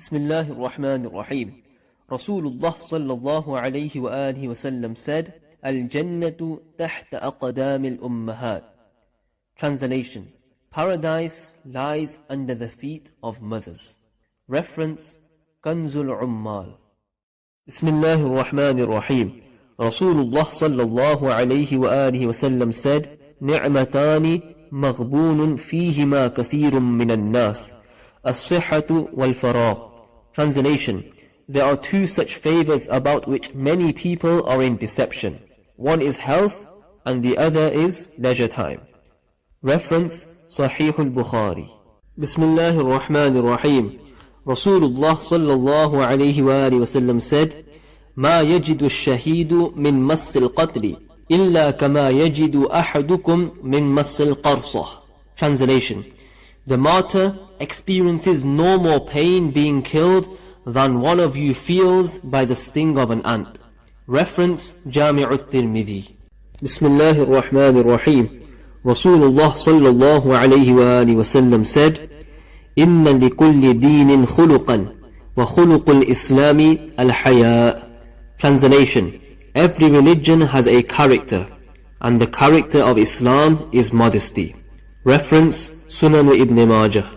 بسم الله الرحمن الرحيم. Rasulullah sallallahu alayhi wa alihi wasallam said, Al-Jannatu tahta aqdamil ummahat. Translation: Paradise lies under the feet of mothers. Reference: Kanzul Ummal. Bismillahir Rahmanir Rahim. Rasulullah sallallahu alayhi wa alihi wasallam said, Ni'matani maghbunun fihima kathirun minan nas. As-sihhatu wal-faragh. Translation: There are two such favors about which many people are in deception. One is health and the other is leisure time. Reference: Sahih al-Bukhari. Bismillahir Rahmanir Rahim. Rasulullah sallallahu alayhi wa alihi wasallam said, ما يجد الشهيد من مس القتل إلا كما يجد أحدكم من مس القرصة. Translation: The martyr experiences no more pain being killed than one of you feels by the sting of an ant. Reference: Jami' al-Tirmidhi. Bismillahir Rahmanir Rahim. Rasulullah sallallahu alayhi wa alihi wasallam said, Inna likulli dinin khuluqan wa khuluqul islami al-haya. Translation: Every religion has a character, and the character of Islam is modesty. Reference: Sunan ibn Majah.